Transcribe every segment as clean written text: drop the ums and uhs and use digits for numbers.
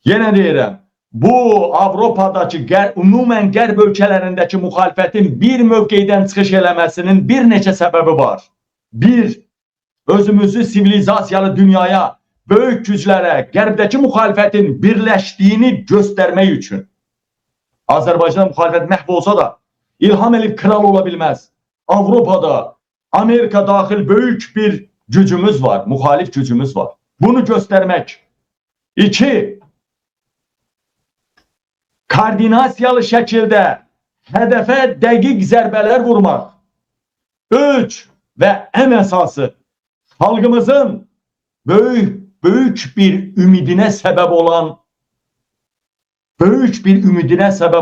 Yenə deyirəm, bu Avropadakı, ümumən qərb ölkələrindəki müxalifətin bir mövqeydən çıxış eləməsinin bir neçə səbəbi var. Bir, özümüzü sivilizasiyalı dünyaya, böyük güclərə, qərbdəki müxalifətin birləşdiyini göstərmək üçün. Azərbaycan müxalifət məhv olsa da, İlham Əliyev kral ola bilməz. Avropada, Amerika daxil böyük bir gücümüz var, müxalif gücümüz var. Bunu göstərmək. İki, koordinasiyalı şəkildə hədəfə dəqiq zərbələr vurmaq. Üç və ən əsası, xalqımızın böyük bir ümidinə səbəb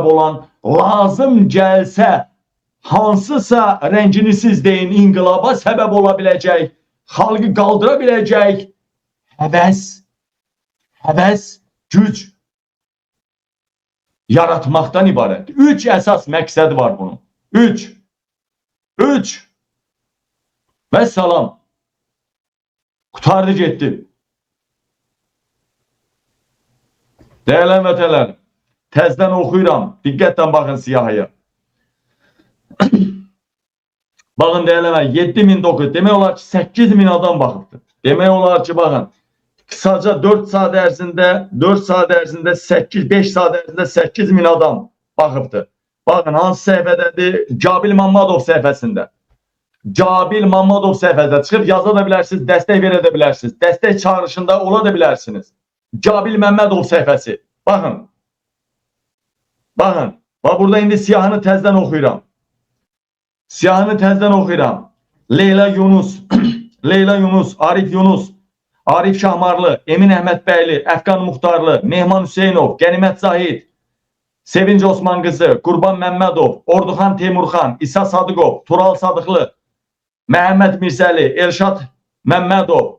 olan, lazım gəlsə, hansısa rəngini siz deyin, inqilaba səbəb ola biləcək, xalqı qaldıra biləcək həvəs, güc yaratmaqdan ibarət. Üç əsas məqsədi var bunun. Üç. Və salam. Qutardı getdi. Dəyərli vətənlərim, təzdən oxuyuram. Diqqətlə baxın siyahıya. Baxın dəyərli, 7.900, demək olar ki 8.000 adam baxıbdır. Demək olar ki baxın, kısaca 4 saat ərzində 5 saat ərzində 8.000 adam baxıbdır. Baxın hansı səhifədədir? Cabil Mammadov səhifəsində. Cabil Mammadov səhifəsində çıxıb yaza da bilərsiniz, dəstək verə də bilərsiniz. Dəstək çağrışında ola da bilərsiniz. Cabil Mammadov səhifəsi. Baxın. Baxın. Bax burada indi siyahını təzdən oxuyuram. Leyla Yunus, Arif Yunus, Arif Şahmarlı, Emin Əhmədbəyli, Əfqan Muxtarlı, Mehman Hüseynov, Qənimət Zahid, Sevinç Osman qızı, Qurban Məmmədov, Orduxan Teymurxan, İsa Sadıqov, Tural Sadıqlı, Məhəmməd Mirzəli, Elşad Məmmədov,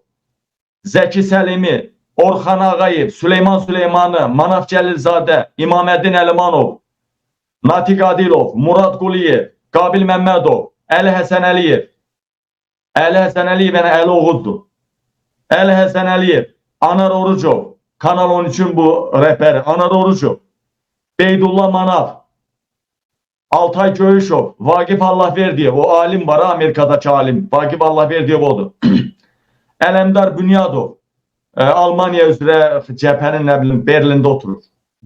Zəki Səlimi, Orxan Ağayev, Süleyman Süleymanı, Manaf Cəlilzadə, İmaməddin Əlimanov, Natiq Adilov, Murad Quliyev, Qabil Məmmədov, Əli Həsən Əliyev. Əli Həsən Əliyev yəni Əli Oğuddur. Əli Həsən Əliyev, Anar Orucov, Kanal 13'ün bu rəhbəri, Anar Orucov, Beydullah Manav, Altay Göyüşov, Vaqif Allahverdiyev, o alim var, Amerikadakı alim, Vaqif Allahverdiyev odur. Ələmdar Bünyadov, Almaniya üzrə cəbhənin nə bilim Berlində oturur.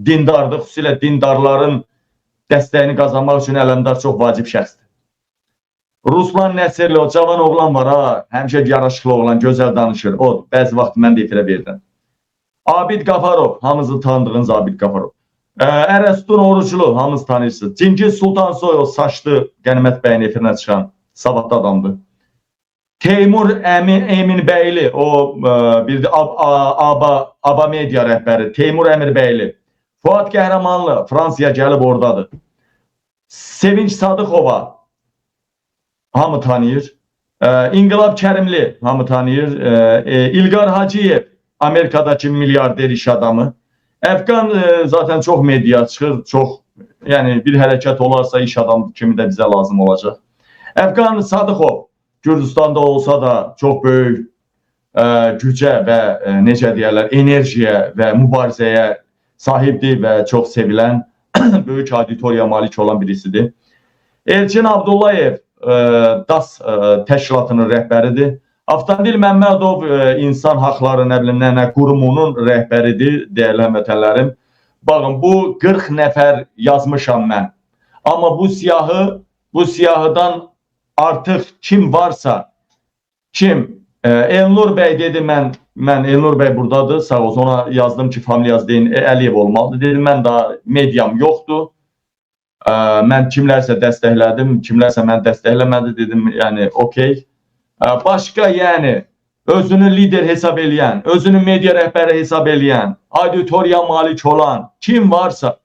Dindardır, xüsusilə dindarların dəstəyini qazanmaq üçün Ələmdar çox vacib şəxsdir. Ruslan Nəsirli, o cavan oğlan var ha, həmişə yaraşıqlı oğlan, gözəl danışır. O, bəzi vaxt mən də efirə verirəm. Abid Qafarov, hamınızı tanıdığınız Abid Qafarov. Ərəstun Oruclu, hamınız tanıyırsınız. Cingiz Sultansoy, o saçlı Qənimət bəyin efirinə çıxan savadlı adamdır. Teymur Eminbəyli, o bir de ABA Media rəhbəri, Teymur Əmirbəyli. Fuad Qəhrəmanlı, Fransaya gəlib oradadır. Sevinç Sadıqova, hamı tanıyır. İnqilab Kərimli, hamı tanıyır. İlqar Hacıyev, Amerikadakı milyarder iş adamı. Əfqan zaten çox media çıxır, çox, yəni bir hərəkət olarsa iş adamı kimi də bizə lazım olacaq. Əfqan Sadıqov, Gürcüstanda olsa da çox böyük gücə və necə deyərlər, enerjiyə və mübarizəyə sahibdir və çox sevilən, böyük auditoriya malik olan birisidir. Elçin Abdullayev, DAS təşkilatının rəhbəridir. Avtandil Məmmədov insan haqları nə qurumunun rəhbəridir, dəyərli həmvətənlərim. Baxın, bu 40 nəfər yazmışam mən. Amma bu siyahıdan artıq kim varsa, Elnur bəy dedi, mən Elnur bəy buradadır, sağ olsun, ona yazdım ki, familiyası deyin, Əliyev olmalıdır. Dedim, mən daha mediam yoxdur. Mən kimlərsə dəstəklədim, kimlərsə mən dəstəkləmədi, dedim, yəni, okey. Başqa, yəni, özünü lider hesab eləyən, özünü media rəhbəri hesab eləyən, auditoriya malik olan, kim varsa,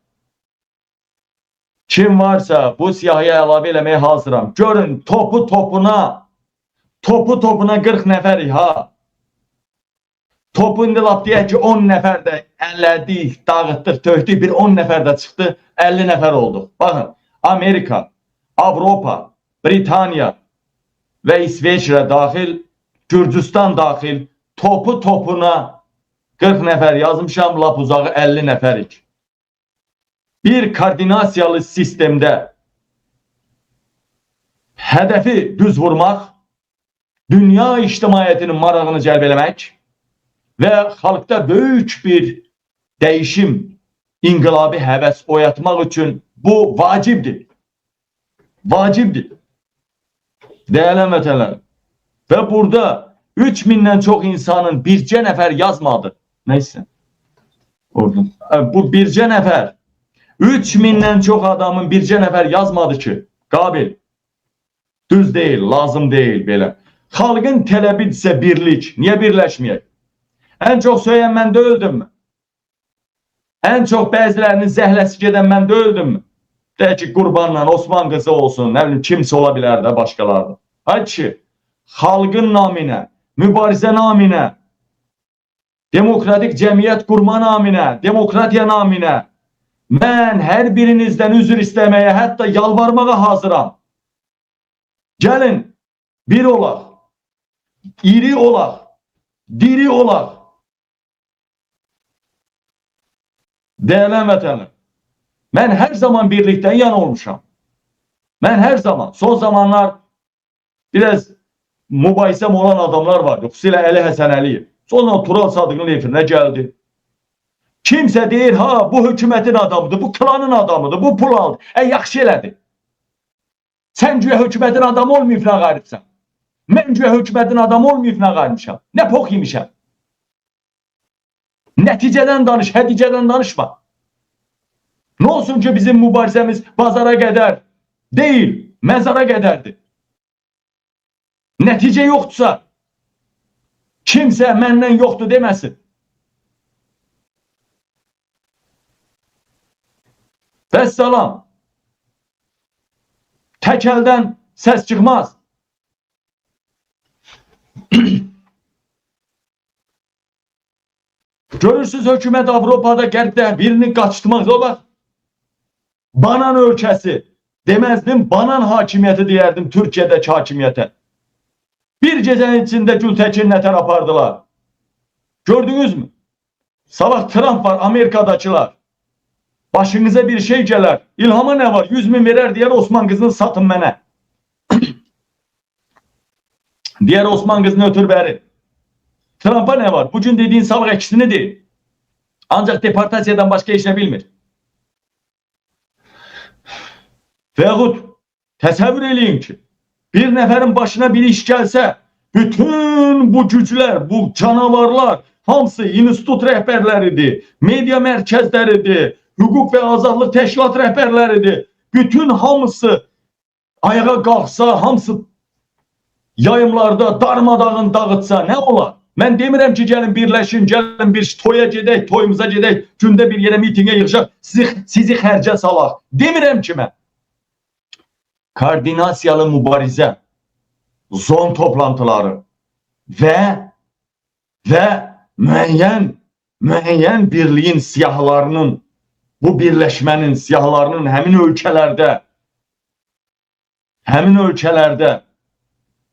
bu siyahıya əlavə eləməyə hazıram. Görün, topu topuna 40 nəfərik, ha. Topu indi lap deyək ki, 10 nəfər də əllədik, dağıtdıq, töhdük, bir 10 nəfər də çıxdı, 50 nəfər olduq. Baxın, Amerika, Avropa, Britaniya və İsveçrə daxil, Gürcüstan daxil, topu topuna 40 nəfər yazmışam, lap uzağı 50 nəfərik. Bir koordinasiyalı sistemdə hədəfi düz vurmaq, dünya ictimaiyyətinin marağını cəlb eləmək və xalqda böyük bir dəyişim, inqilabi həvəs oyatmaq üçün bu vacibdir. Vacibdir. Dəyərli vətənlər. Və burada 3000'dən çox insanın bircə nəfər yazmadı. Neyse. Orada. Bu bircə nəfər. 3000'dən çox adamın bircə nəfər yazmadı ki, qabil. Düz deyil, lazım deyil belə. Xalqın tələbi isə birlik. Niyə birləşməyək? Ən çox söyən mən deyildim mi? Ən çox bəzilərinin zəhləsi gedən mən deyildim mi? Deyək ki, Qurbanla, Osman qızı olsun, nə bilim, kimsə ola bilər də başqalardır. Hayır ki, xalqın naminə, mübarizə naminə, demokratik cəmiyyət qurma naminə, demokratiya naminə mən hər birinizdən üzr istəməyə, hətta yalvarmağa hazıram. Gəlin, bir olaq, iri olaq, diri olaq. Dəyərli vətənlər, mən hər zaman birlikdən yana olmuşam. Mən hər zaman, son zamanlar biraz mübahisəm olan adamlar vardı. Xüsusilə Əli Həsən Əliyev. Sonra Tural Sadıqın efirinə gəldi. Kimsə deyir, ha bu hökumətin adamıdır, bu klanın adamıdır, bu pul aldı. Yaxşı elədi. Sən güya hökumətin adamı olmayıb nə qaribsən? Mən güya hökumətin adamı olmayıb nə qaribmişəm? Nə pox yemişəm? Nəticədən danış, həticədən danışma. Nə olsun ki bizim mübarizəmiz bazara qədər deyil, məzara qədərdir. Nəticə yoxdursa, kimsə məndən yoxdur deməsin. Vəssalam. Tək əldən səs çıxmaz. Görürsünüz, hökumət Avropada, Qərbdə birini qaçırtmaqda var. Banan ölkəsi. Deməzdim, banan hakimiyyəti deyərdim Türkiyədəki hakimiyyətə. Bir gecənin içində Gültəkin nətər apardılar. Gördünüz mü? Sabah Trump var, Amerikadakılar. Başınıza bir şey gələr. İlhama nə var? 100.000 verər, deyər Osman qızını satın mənə. Deyər Osman qızını ötür bəri. Trump'a nə var? Bugün dediğin sabah əkisini deyil. Ancaq deportasiyadan başqa işlə bilmir. Və yaxud təsəvvür eləyin ki, bir nəfərin başına bir iş gəlsə, bütün bu güclər, bu canavarlar, hamısı institut rəhbərləridir, media mərkəzləridir, hüquq və azadlıq təşkilat rəhbərləridir. Bütün hamısı ayağa qalxsa, hamısı yayımlarda darmadağın dağıtsa nə olar? Mən demirəm ki, gəlin birləşin, gəlin bir toya gedək, toyumuza gedək, gündə bir yerə mitingə yığışaq, sizi xərcə salaq. Demirəm ki, mən. Koordinasiyalı mübarizə, zon toplantıları və müəyyən birliyin siyahılarının, bu birləşmənin siyahılarının həmin ölkələrdə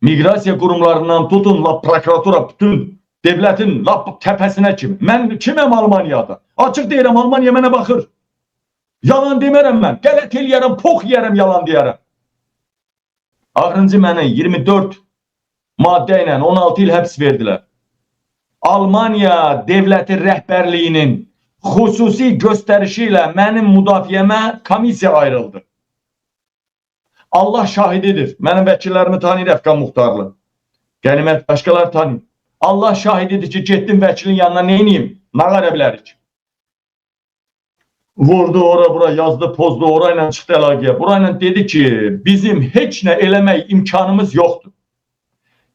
miqrasiya qurumlarından tutun, prokuratura, bütün devlətin təpəsinə kimi. Mən kiməm Almaniyada? Açıq deyirəm, Almaniya mənə baxır. Yalan demərəm mən. Qələt eləyərəm, pox yərəm, yalan deyərəm. Axırıncı mənə 24 maddə ilə 16 il həbs verdilər. Almaniya devləti rəhbərliyinin xüsusi göstərişi ilə mənim müdafiəmə komissiya ayrıldı. Allah şahididir. Mənim vəkillərimi tanıyır Əfqan Muxtarlı. Qənimət başqalar tanıyır. Allah şahididir ki, getdim vəkilin yanına neyniyim? Nə qara bilərik? Vurdu ora bura, yazdı, pozdu, orayla çıxdı əlaqəyə. Burayla dedi ki, bizim heç nə eləmək imkanımız yoxdur.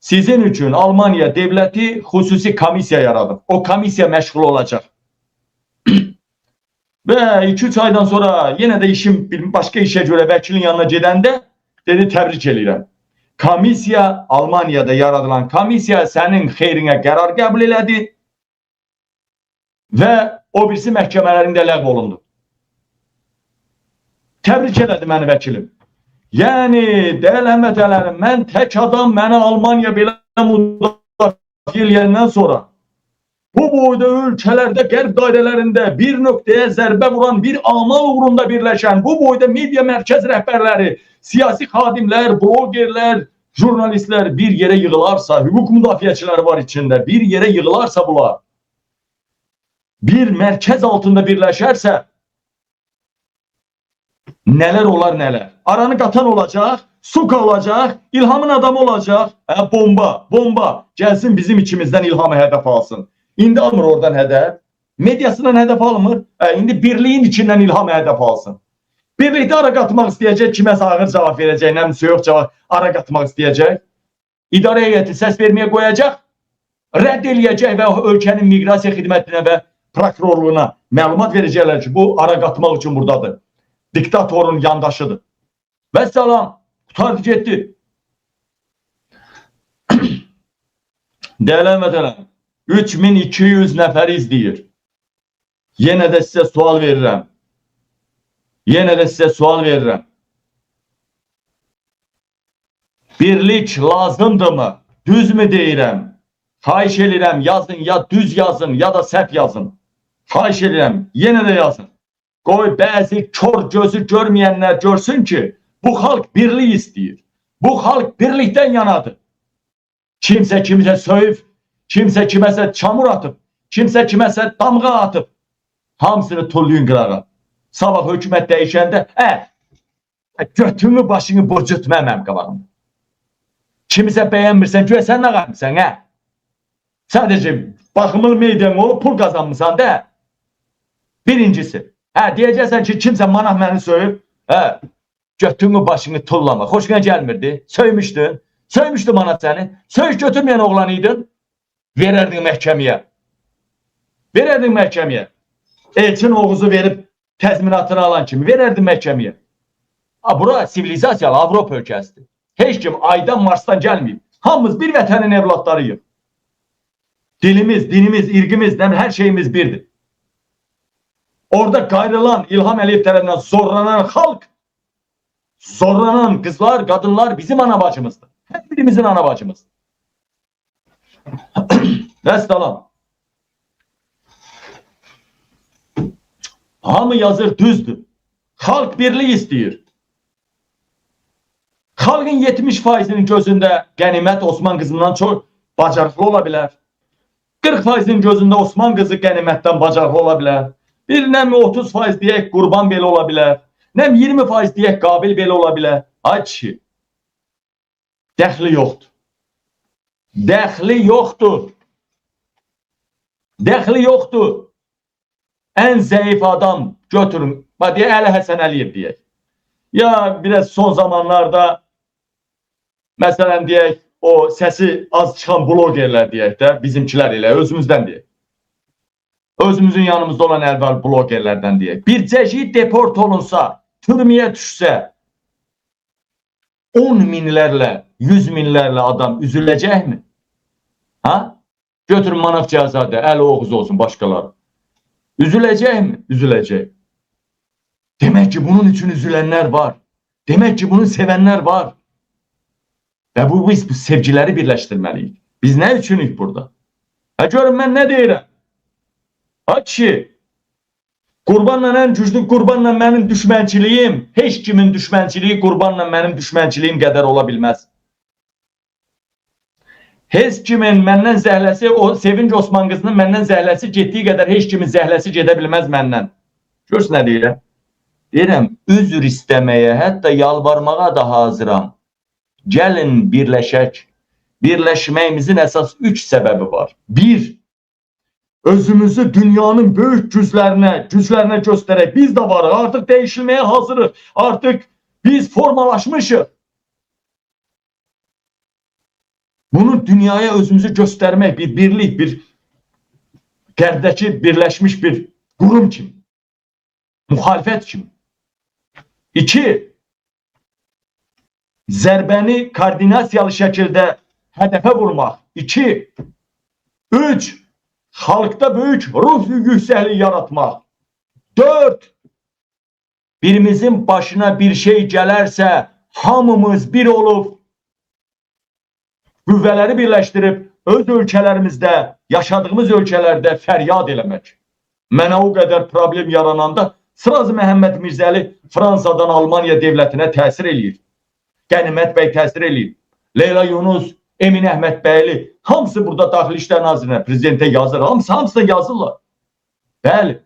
Sizin üçün Almaniya devləti xüsusi komissiya yaradıb. O komissiya məşğul olacaq. Və 2-3 aydan sonra yenə də işim başqa işə görə vəkilin yanına gedəndə dedi, təbrik edirəm. Komissiya, Almaniyada yaradılan komissiya sənin xeyrinə qərar qəbul elədi və o birisi məhkəmələrində ləğv olundu. Təbrik elədi məni vəkilim. Yəni, dəyərli həmvətənlərim, mən tək adam mənə Almaniya belə müdafiə eləyəndən sonra bu boyda ölkəlerde, qərb dairələrində bir nöqtəyə zərbə vuran, bir amal uğrunda birləşən, bu boyda media mərkəz rəhbərləri, siyasi xadimlər, blogerlər, jurnalistlər bir yere yığılarsa, hüquq müdafiəçiləri var içində, bir yere yığılarsa bunlar, bir mərkəz altında birləşərsə, neler olar neler. Aranı qatan olacaq, Suka olacaq, İlhamın adamı olacaq, bomba, gəlsin bizim içimizdən İlhamı hədəf alsın. İndi almır oradan hədəf, medyasından hədəf almır, indi birliğin içindən İlhamı hədəf alsın. Birlikdə ara qatmaq istəyəcək, kiməsə ağır cavab verəcək, nəmsə yox cavab, ara qatmaq istəyəcək. İdarə heyəti səs verməyə qoyacaq, rədd eləyəcək və ölkənin miqrasiya xidmətinə və prokurorluğuna məlumat verəcəklər ki, bu ara qatmaq üçün buradadır. Diktatorun yandaşıdır. Və salam, qutardı getdi. Dəyərli vətəndaşlar, 3200 nəfər izləyir. Yenə də sizə sual verirəm. Birlik lazımdırmı? Düz mü deyirəm? Xahiş edirəm, yazın, ya düz yazın, ya da səhv yazın. Xahiş edirəm, yenə də yazın. Qoy bəzi kör gözü görməyənlər görsün ki, bu xalq birlik istəyir. Bu xalq birlikdən yanadır. Kimsə kimisə söyüb, kimsə kiməsə çamur atıb, kimsə kiməsə damğa atıb. Hamısını tullayın qırağa. Sabah hökumət dəyişəndə, götümü başını borcutmamam qabağım. Kimisə bəyənmirsən, güya sən nə qalmışsan, Sadəcə baxımlı meydan olub, pul qazanmışsan da. Birincisi, deyəcəksən ki, kimsə manah məni söyüb, götümü başını tullama. Xoşuna gəlmirdi, söymüşdün, söymüşdü manat səni, söyüş götürməyən oğlan idin, verərdin məhkəməyə. Elçin Oğuz'u verib təzminatını alan kimi verərdin məhkəməyə. Bura sivilizasiyalı Avropa ölkəsidir. Heç kim aydan, Marsdan gəlməyib. Hamımız bir vətənin evlatlarıyıq. Dilimiz, dinimiz, irqimiz, hər şeyimiz birdir. Orada qayrılan, İlham Əliyev tərəfindən zorlanan xalq, zorlanan qızlar, qadınlar bizim ana bacımızdır. Hər birimizin ana bacımızdır. Vəssalam. Hamı yazır düzdür. Xalq birlik istəyir. Xalqın 70%'nin gözündə qənimət Osman qızından çox bacarıqlı ola bilər. 40%'nin gözündə Osman qızı qənimətdən bacarıqlı ola bilər. Bir nəmi 30% deyək Qurban belə ola bilər. Nəm 20% deyək Qabil belə ola bilər. Ay kişi, dəxli yoxdur. Dəxli yoxdur. En zayıf adam götürün. Deyək, Əli Həsən Əliyev deyək. Ya biraz son zamanlarda məsələn deyək, o səsi az çıxan blogerlər deyək də, bizimkilər ilə, özümüzdən deyək. Özümüzün yanımızda olan əlbəl blogerlərdən deyək. Bir cəci deport olunsa, türməyə düşsə, 10 minlərlə, 100 minlərlə adam üzüləcəkmi? Götürün Manaf Cəzadə, Əli Oğuz olsun, başqaları. Üzüləcəkmi? Üzüləcək. Demək ki, bunun üçün üzülənlər var. Demək ki, bunu sevənlər var. Və biz bu sevgiləri birləşdirməliyik. Biz nə üçünük burada? Görün, mən nə deyirəm? Kişi, Qurbanla ən güclü, Qurbanla mənim düşmənçiliyim, heç kimin düşmənçiliyi Qurbanla mənim düşmənçiliyim qədər ola bilməz. Heç kimin məndən zəhləsi, o Sevinç Osman qızının məndən zəhləsi getdiyi qədər heç kimin zəhləsi gedə bilməz məndən. Görürsün nə deyirəm? Deyirəm, üzr istəməyə, hətta yalvarmağa da hazıram. Gəlin birləşək. Birləşməyimizin əsas 3 səbəbi var. 1. Özümüzü dünyanın böyük güclərinə göstərək. Biz də varıq, artıq dəyişilməyə hazırıq. Artıq biz formalaşmışıq. Bunu dünyaya özümüzü göstərmək, bir birlik, bir qərbdəki birləşmiş bir qurum kimi, müxalifət kimi. 2. Zərbəni koordinasiyalı şəkildə hədəfə vurmaq. 2. 3. Xalqda böyük ruh yüksəkliyi yaratmaq. 4. Birimizin başına bir şey gələrsə, hamımız bir olub, qüvvələri birləşdirib öz ölkələrimizdə, yaşadığımız ölkələrdə fəryad eləmək. Mənə o qədər problem yarananda Sırazı Məhəmməd Mirzəli Fransadan Almaniya devlətinə təsir eləyir. Qənimət bəy təsir eləyir. Leyla Yunus, Emin Əhmədbəyli, hamısı burada Daxili İşlər Nazirinə, prezidentə yazır. Hamısı da yazırlar. Bəli,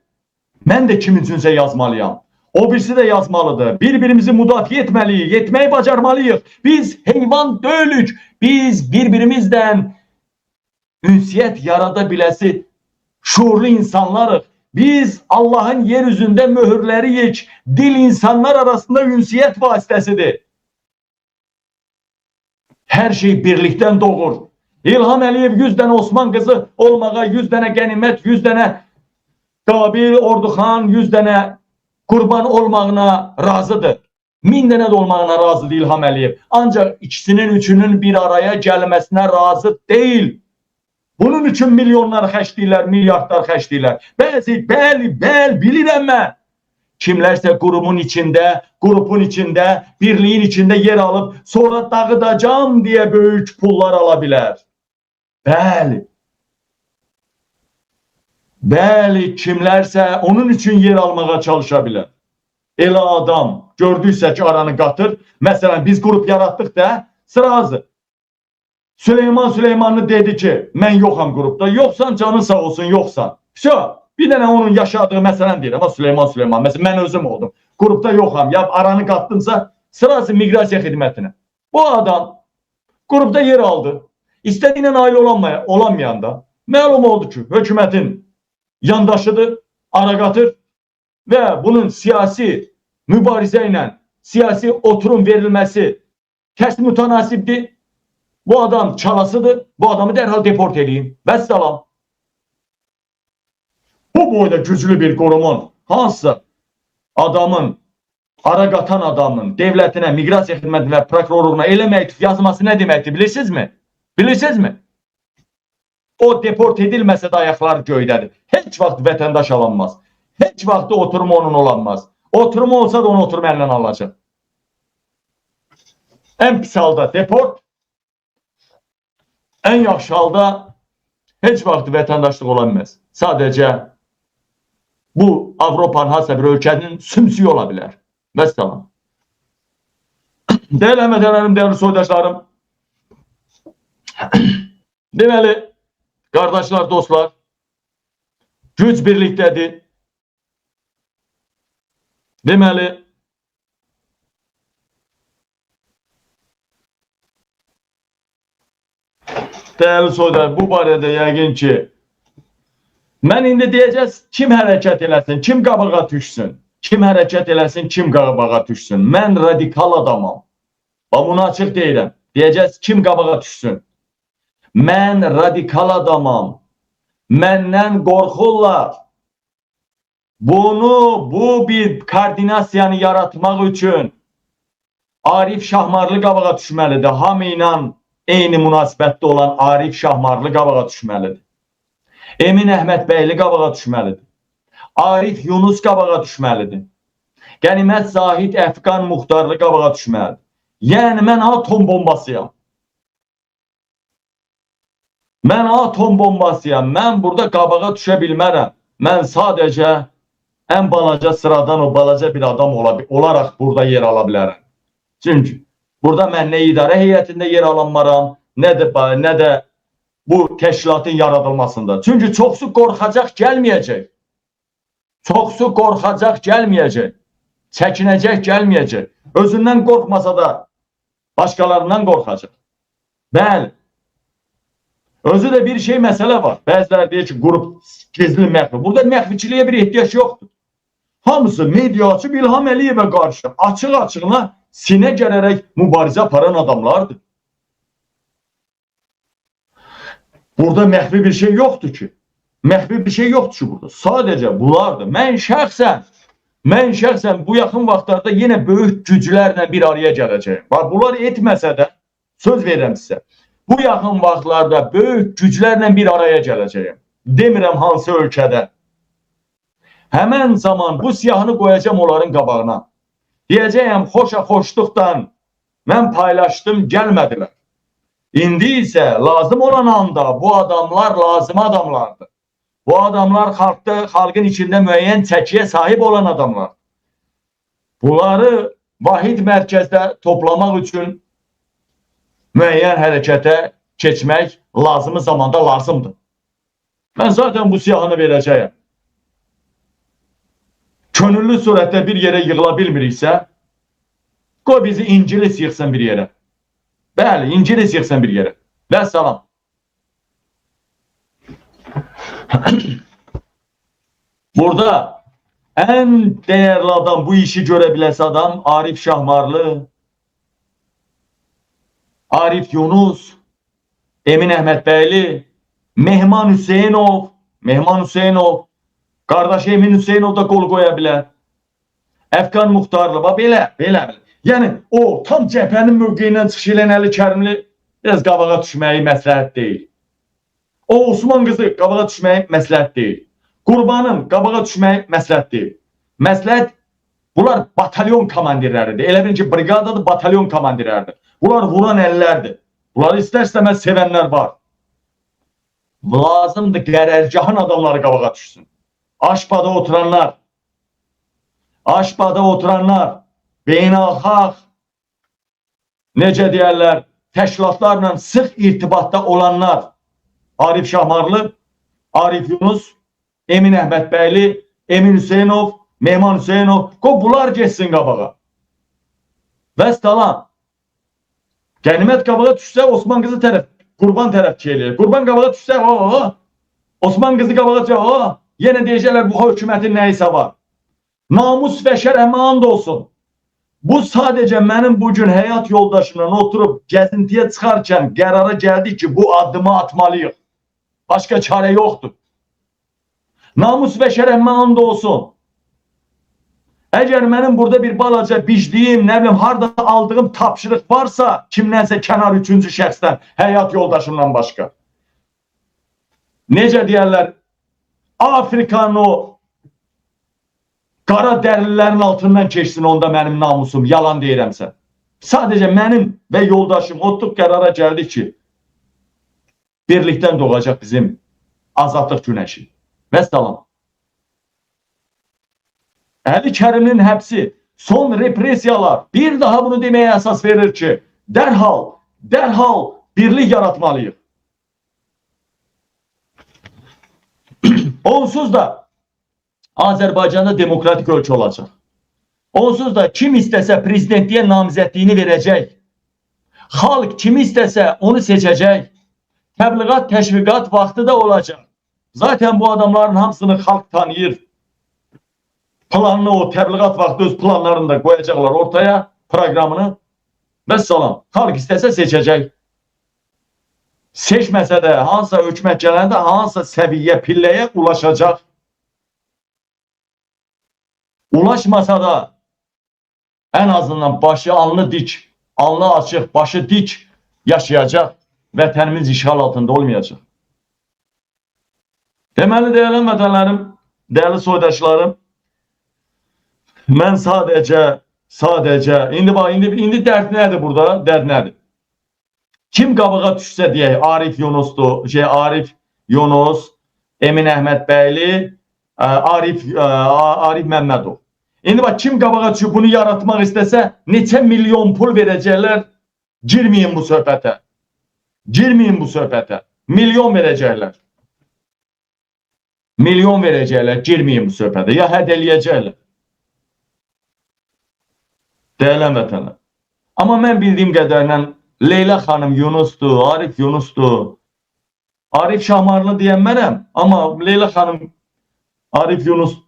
mən də kimin üçünsə yazmalıyam. O birisi də yazmalıdır. Bir-birimizi müdafiə etməliyik, etməyi bacarmalıyıq. Biz heyvan deyilük. Biz bir-birimizdən ünsiyyət yarada biləsi şuurlu insanlarıq. Biz Allah'ın yeryüzünde mühürləriyik. Dil insanlar arasında ünsiyyət vasitəsidir. Her şey birlikten doğur. İlham Əliyev 100 dənə Osman qızı olmağa, 100 dənə Qənimət, 100 dənə Qabil, Orduxan, 100 dənə Qurban olmağına razıdır. 1000 dənə də olmağına razıdır İlham Əliyev. Ancaq ikisinin, üçünün bir araya gəlməsinə razı deyil. Bunun üçün milyonlar xərcləyirlər, milyardlar xərcləyirlər. Bəli, bilirəm mən. Kimlərsə qrupumun içində, birliyin içində yer alıb, sonra dağıdacam deyə böyük pullar ala bilər. Bəli, kimlərsə onun üçün yer almağa çalışa bilər. Elə adam gördüksə ki, aranı qatır. Məsələn, biz qrup yaratdıq da, sırazı. Süleymanlı dedi ki, mən yoxam qrupda. Yoxsan, canın sağ olsun, yoxsan. Bir dənə onun yaşadığı məsələn deyir. Amma Süleyman. Məsələn, mən özüm oldum. Qrupda yoxam. Ya aranı qatdımsa, sırası miqrasiya xidmətinə. Bu adam qrupda yer aldı. İstədiyinə nail olamayanda məlum oldu ki, hökumətin yandaşıdır, ara qatır və bunun siyasi mübarizə ilə siyasi oturum verilməsi kəs mütənasibdir. Bu adam çalasıdır. Bu adamı dərhal deport edeyim. Vəssalam. Bu boyda güclü bir qurumun hansısa adamın, ara qatan adamın devlətinə, miqrasiya xidmətinə, prokurorluğuna elə məktub yazması nə deməkdir? Bilirsinizmi? O deport edilməsə də ayaqlar göydədir. Heç vaxt vətəndaş alanmaz. Heç vaxt oturumu onun olanmaz. Oturumu olsa da onu oturum əlindən alacaq. Ən pis halda deport, ən yaxşı halda heç vaxt vətəndaşlıq olanmaz. Sadəcə bu Avropanın hansısa bir ölkənin sümsüyü ola bilər. Vəssalam. Dəyərli həmvətənlərim, dəyərli soydaşlarım. Deməli, qardaşlar, dostlar, güc birlikdədir. Deməli, dəyərli soydaşlar, bu barədə yəqin ki, mən indi deyəcəz, kim hərəkət eləsin, kim qabağa düşsün. Kim hərəkət eləsin, kim qabağa düşsün. Mən radikal adamam. Bunu açıq deyirəm. Deyəcəz, kim qabağa düşsün. Mən radikal adamam. Məndən qorxurlar. Bu bir koordinasiyanı yaratmaq üçün Arif Şahmarlı qabağa düşməlidir. Hamı ilə eyni münasibətdə olan Arif Şahmarlı qabağa düşməlidir. Emin Əhmədbəyli qabağa düşməlidir. Arif Yunus qabağa düşməlidir. Qənimət Zahid Əfqan Muxtarlı qabağa düşməlidir. Yəni mən atom bombasıyam. Mən burada qabağa düşə bilmərəm. Mən sadəcə ən balaca sıradan o balaca bir adam olaraq burada yer ala bilərəm. Çünki burada mən nə idarə heyətində yer alanmaram, nə də bu təşkilatın yaradılmasında. Çünki çoxsu qorxacaq gəlməyəcək. Çəkinəcək gəlməyəcək. Özündən qorxmasa da başqalarından qorxacaq. Bəli. Özü də bir məsələ var. Bəziləri deyir ki, qrup gizli məxfi. Burada məxfiçiliyə bir ehtiyac yoxdur. Hamısı mediaçı İlham Əliyevə qarşı açıq-açığına sinə gərərək mübarizə aparan adamlardır. Burada məxfi bir şey yoxdur ki. Burada. Sadəcə bunlardır. Mən şəxsən bu yaxın vaxtlarda yenə böyük güclərlə bir araya gələcəyim. Bunlar etməsə də, söz verirəm sizə. Bu yaxın vaxtlarda böyük güclərlə bir araya gələcəyim. Demirəm hansı ölkədə. Həmən zaman bu siyahını qoyacam onların qabağına. Deyəcəyəm, xoşluqdan mən paylaşdım, gəlmədilər. İndi ise lazım olan anda bu adamlar lazım adamlardır. Bu adamlar halkın içinde müəyyən çəkiyə sahip olan adamlar. Bunları vahid mərkəzdə toplamaq üçün müəyyən hərəkətə keçmək lazımı zamanda lazımdır. Ben zaten bu siyahını verəcəyəm. Könüllü surətdə bir yere yığıla bilmiriksə, qoy bizi İngilis yığsın bir yere. Bəli, İngilis yığsın bir yere. Və salam. Burada en değerli adam, bu işi görebilesi adam Arif Şahmarlı, Arif Yunus, Emin Əhmədbəyli, Mehman Hüseynov, qardaşı Emin Hüseynov da qol qoya bilər. Əfqan Muxtarlı, belə. Yəni o tam cəbhənin mövqeyindən çıxış edən Əli Kərimli biraz qabağa düşməyi məsləhət deyil. O Osman qızı qabağa düşməyi məsləhət deyil. Qurbanın qabağa düşməyi məsləhət deyil. Məsləhət, bunlar batalyon komandirləridir. Elə bilin ki, brigadadır, batalyon komandirləridir. Bunlar vuran əllərdir. Bunları istər-istəməz sevənlər var. Lazımdır qərərgahın adamları qabağa düşsün. Aşbada oturanlar, beynəlxalq, necə deyərlər, təşkilatlarla sıx irtibatda olanlar, Arif Şahmarlı, Arif Yunus, Emin Əhmədbəyli, Emin Hüseynov, Mehman Hüseynov, bunlar geçsin qabağa. Vəssalam. Qənimət qabağa düşsə Osman qızı tərəf, Qurban tərəf çeyilir. Qurban qabağa düşsə, Osman qızı qabağa düşsə, yenə deyəcəklər bu hökumətin nəyisə var. Namus və şərəmə and olsun. Bu sadəcə mənim bugün həyat yoldaşımla oturub gəzintiyə çıxarkən qərara gəldik ki, bu addımı atmalıyıq. Başqa çare yoxdur. Namus və şərəmə and olsun. Əgər mənim burada bir balaca bicdiyim, nə bilim, harada aldığım tapşırıq varsa, kimdənsə kənar üçüncü şəxsdən, həyat yoldaşımdan başqa. Necə deyərlər, Afrikanın o qara dərlilərin altından keçsin onda mənim namusum, yalan deyirəmsə. Sadəcə mənim və yoldaşım oturuq qərara gəldik ki, birlikdən doğacaq bizim azadlıq günəşi. Vəssalam. Əli Kərimlinin həbsi, son represiyalar bir daha bunu deməyə əsas verir ki, dərhal birlik yaratmalıyıq. Onsuz da Azərbaycanda demokratik ölkə olacaq. Onsuz da kim istəsə prezidentliyə namizədliyini verəcək. Xalq kim istəsə onu seçəcək. Təbliğat, təşviqat vaxtı da olacaq. Zaten bu adamların hamısını xalq tanıyır. Planını o təbliğat vaxtı öz planlarını da qoyacaqlar ortaya, proqramını. Vəssalam, xalq istəsə seçəcək. Seçməsə də hansısa hökumət gələndə hansısa səviyyə, pilləyə ulaşacaq. Ulaşmasa da ən azından başı alnı dik, alnı açıq, başı dik yaşayacaq. Vətənimiz işğal altında olmayacaq. Deməli, dəyərli vətənlərim, dəyərli soydaşlarım, mən sadəcə, indi dərd nədir burada? Dərd nədir? Kim qabağa düşsə deyək, Arif Yunus, Emin Əhmədbəyli, Arif Məmmədov. İndi bax, kim qabağa düşüb bunu yaratmaq istəsə, neçə milyon pul verəcəklər, girməyin bu söhbətə. Girməyin bu söhbətə. Milyon verəcəklər. Milyon verəcəklər, girməyin bu söhbətə. Ya həd eləyəcəklər. Dəyərli vətənlər. Amma mən bildiyim qədərlə Leyla xanım Yunusdur, Arif Yunusdur. Arif Şahmarlı deyən mənəm, amma Leyla xanım, Arif Yunus,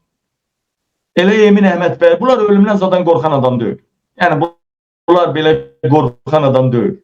elə Emin Əhmədbəy, bunlar ölümdən zaten qorxan adam deyil. Yəni bunlar belə qorxan adam deyil.